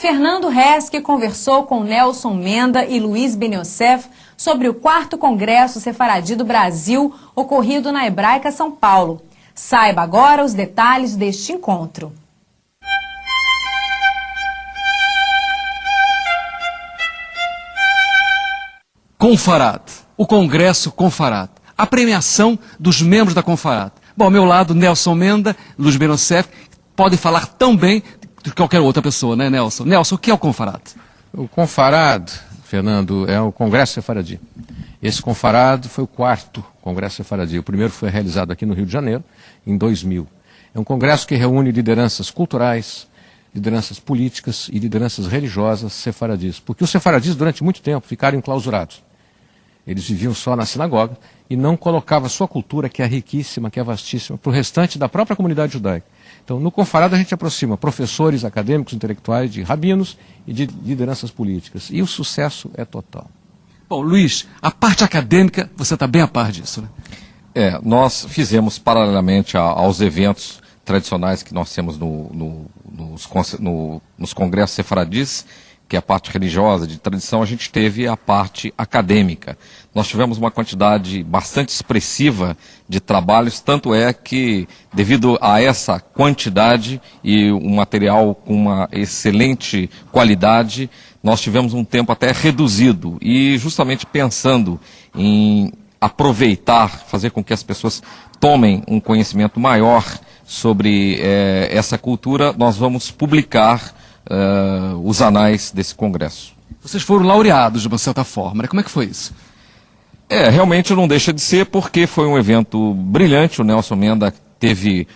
Fernando Resque conversou com Nelson Menda e Luiz Ben Yosef sobre o 4º Congresso Sefaradi do Brasil, ocorrido na Hebraica São Paulo. Saiba agora os detalhes deste encontro. Confarad, o Congresso Confarad, a premiação dos membros da Confarad. Bom, ao meu lado, Nelson Menda, Luiz Ben Yosef, podem falar tão bem de qualquer outra pessoa, né, Nelson? Nelson, o que é o Confarad? O Confarad, Fernando, é o Congresso Sefaradi. Esse Confarad foi o 4º Congresso Sefaradi. O primeiro foi realizado aqui no Rio de Janeiro, em 2000. É um congresso que reúne lideranças culturais, lideranças políticas e lideranças religiosas sefaradis. Porque os sefaradis, durante muito tempo, ficaram enclausurados. Eles viviam só na sinagoga e não colocavam a sua cultura, que é riquíssima, que é vastíssima, para o restante da própria comunidade judaica. Então, no Confarad, a gente aproxima professores, acadêmicos, intelectuais, de rabinos e de lideranças políticas. E o sucesso é total. Bom, Luiz, a parte acadêmica, você está bem a par disso, né? Nós fizemos paralelamente aos eventos tradicionais que nós temos nos congressos sefaradis, que é a parte religiosa, de tradição, a gente teve a parte acadêmica. Nós tivemos uma quantidade bastante expressiva de trabalhos, tanto é que, devido a essa quantidade e um material com uma excelente qualidade, nós tivemos um tempo até reduzido. E justamente pensando em aproveitar, fazer com que as pessoas tomem um conhecimento maior sobre essa cultura, nós vamos publicar os anais desse congresso. Vocês foram laureados de uma certa forma, né? Como é que foi isso? Realmente não deixa de ser, porque foi um evento brilhante. O Nelson Menda teve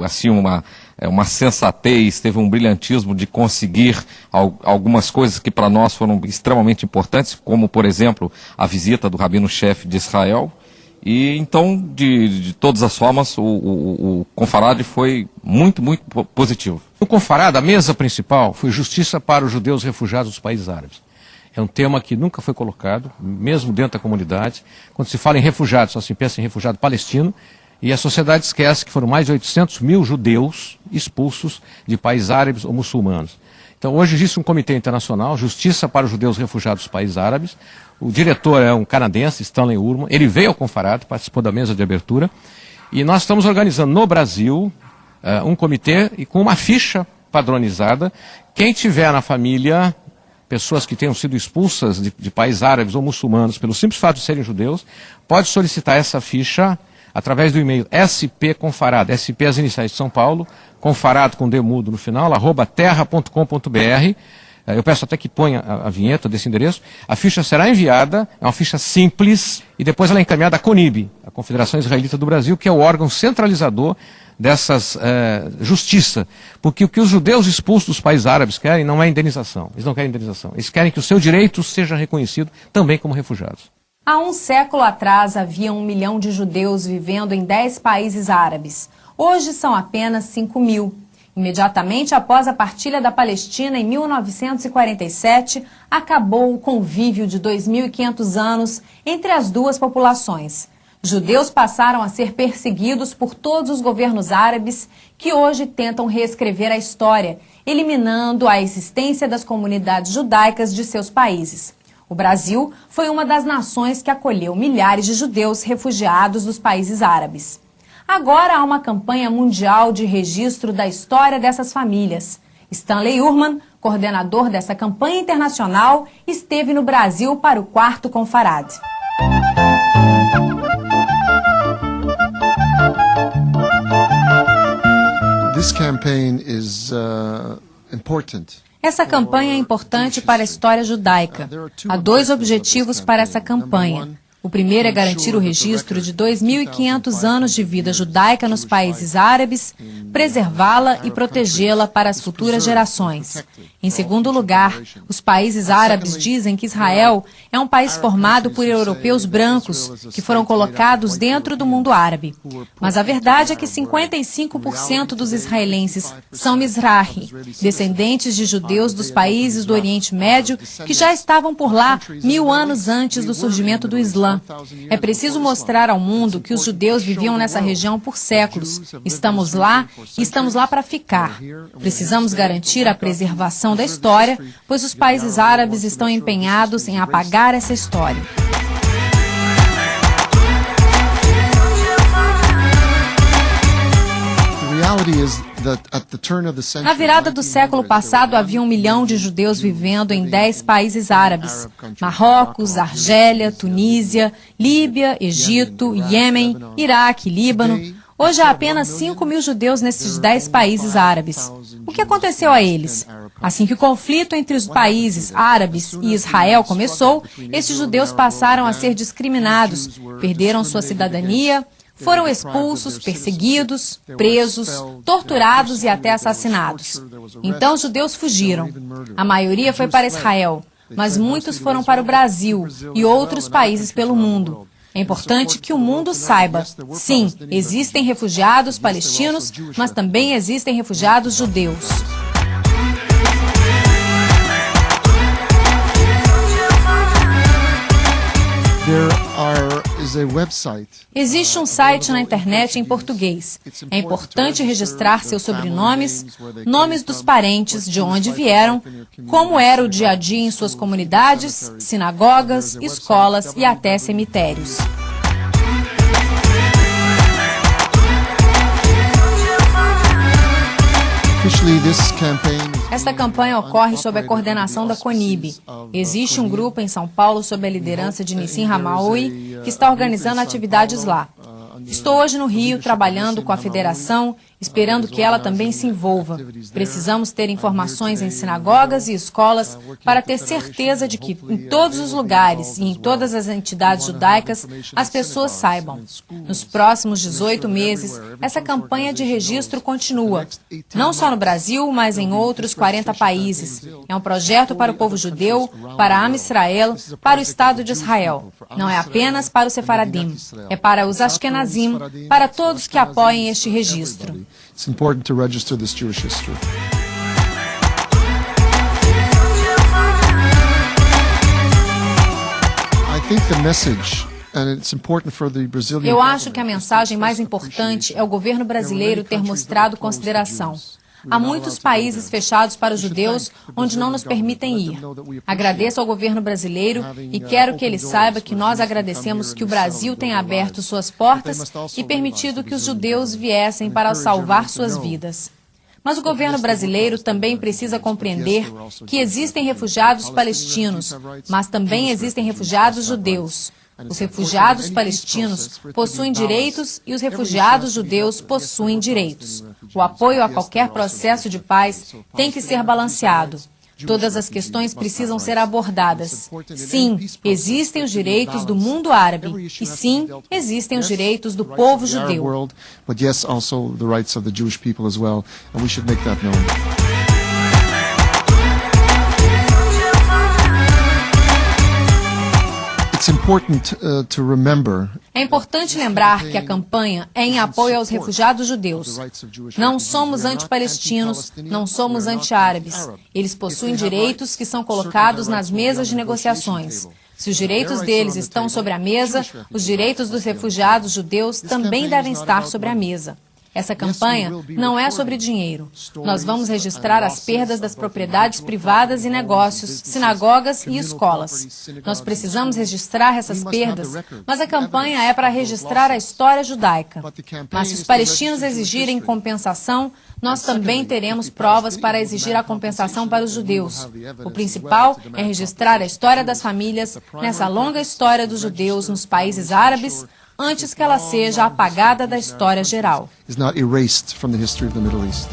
assim, uma sensatez, teve um brilhantismo de conseguir algumas coisas que para nós foram extremamente importantes, como, por exemplo, a visita do rabino-chefe de Israel. E então, de todas as formas, o Confarad foi muito, muito positivo. No Confarad, a mesa principal foi justiça para os judeus refugiados dos países árabes. É um tema que nunca foi colocado, mesmo dentro da comunidade. Quando se fala em refugiados, só se pensa em refugiado palestino, e a sociedade esquece que foram mais de 800 mil judeus expulsos de países árabes ou muçulmanos. Então, hoje existe um comitê internacional, Justiça para os Judeus Refugiados dos Países Árabes. O diretor é um canadense, Stanley Urman. Ele veio ao Confarad, participou da mesa de abertura. E nós estamos organizando no Brasil um comitê e com uma ficha padronizada. Quem tiver na família pessoas que tenham sido expulsas de países árabes ou muçulmanos pelo simples fato de serem judeus, pode solicitar essa ficha através do e-mail spconfarad, SP as iniciais de São Paulo, confarad com D mudo no final, @terra.com.br. Eu peço até que ponha a vinheta desse endereço. A ficha será enviada, é uma ficha simples, e depois ela é encaminhada à CONIB, a Confederação Israelita do Brasil, que é o órgão centralizador dessas justiça. Porque o que os judeus expulsos dos países árabes querem não é indenização. Eles não querem indenização. Eles querem que o seu direito seja reconhecido também como refugiados. Há um século atrás, havia 1 milhão de judeus vivendo em 10 países árabes. Hoje são apenas 5 mil. Imediatamente após a partilha da Palestina, em 1947, acabou o convívio de 2.500 anos entre as duas populações. Judeus passaram a ser perseguidos por todos os governos árabes que hoje tentam reescrever a história, eliminando a existência das comunidades judaicas de seus países. O Brasil foi uma das nações que acolheu milhares de judeus refugiados dos países árabes. Agora há uma campanha mundial de registro da história dessas famílias. Stanley Urman, coordenador dessa campanha internacional, esteve no Brasil para o 4º Confarad. This campaign is important. Essa campanha é importante para a história judaica. Há 2 objetivos para essa campanha. O primeiro é garantir o registro de 2.500 anos de vida judaica nos países árabes, preservá-la e protegê-la para as futuras gerações. Em segundo lugar, os países árabes dizem que Israel é um país formado por europeus brancos que foram colocados dentro do mundo árabe. Mas a verdade é que 55% dos israelenses são Mizrahi, descendentes de judeus dos países do Oriente Médio que já estavam por lá 1000 anos antes do surgimento do Islã. Islã. É preciso mostrar ao mundo que os judeus viviam nessa região por séculos. Estamos lá e estamos lá para ficar. Precisamos garantir a preservação da história, pois os países árabes estão empenhados em apagar essa história. Na virada do século passado, havia 1 milhão de judeus vivendo em 10 países árabes: Marrocos, Argélia, Tunísia, Líbia, Egito, Iêmen, Iraque, Líbano. Hoje há apenas 5 mil judeus nesses 10 países árabes. O que aconteceu a eles? Assim que o conflito entre os países árabes e Israel começou, esses judeus passaram a ser discriminados, perderam sua cidadania, foram expulsos, perseguidos, presos, torturados e até assassinados. Então os judeus fugiram. A maioria foi para Israel, mas muitos foram para o Brasil e outros países pelo mundo. É importante que o mundo saiba, sim, existem refugiados palestinos, mas também existem refugiados judeus. Existe um site na internet em português. É importante registrar seus sobrenomes, nomes dos parentes, de onde vieram, como era o dia a dia em suas comunidades, sinagogas, escolas e até cemitérios. Esta campanha ocorre sob a coordenação da CONIB. Existe um grupo em São Paulo sob a liderança de Nissim Hamaoui que está organizando atividades lá. Estou hoje no Rio trabalhando com a federação, esperando que ela também se envolva. Precisamos ter informações em sinagogas e escolas para ter certeza de que em todos os lugares e em todas as entidades judaicas as pessoas saibam. Nos próximos 18 meses, essa campanha de registro continua. Não só no Brasil, mas em outros 40 países. É um projeto para o povo judeu, para Am Israel, para o Estado de Israel. Não é apenas para os Sefaradim. É para os Ashkenazim, para todos que apoiem este registro. It's important to register this Jewish history. I think the message, and it's important for the Brazilian. Eu acho que a mensagem mais importante é o governo brasileiro ter mostrado consideração. Há muitos países fechados para os judeus onde não nos permitem ir. Agradeço ao governo brasileiro e quero que ele saiba que nós agradecemos que o Brasil tenha aberto suas portas e permitido que os judeus viessem para salvar suas vidas. Mas o governo brasileiro também precisa compreender que existem refugiados palestinos, mas também existem refugiados judeus. Os refugiados palestinos possuem direitos e os refugiados judeus possuem direitos. O apoio a qualquer processo de paz tem que ser balanceado. Todas as questões precisam ser abordadas. Sim, existem os direitos do mundo árabe. E sim, existem os direitos do povo judeu. But yes, also the rights of the Jewish people as well, and we should make that known. É importante lembrar que a campanha é em apoio aos refugiados judeus. Não somos anti-palestinos, não somos anti-árabes. Eles possuem direitos que são colocados nas mesas de negociações. Se os direitos deles estão sobre a mesa, os direitos dos refugiados judeus também devem estar sobre a mesa. Essa campanha não é sobre dinheiro. Nós vamos registrar as perdas das propriedades privadas e negócios, sinagogas e escolas. Nós precisamos registrar essas perdas, mas a campanha é para registrar a história judaica. Mas se os palestinos exigirem compensação, nós também teremos provas para exigir a compensação para os judeus. O principal é registrar a história das famílias nessa longa história dos judeus nos países árabes, antes que ela seja apagada da história geral. Is not erased from the history of the Middle East.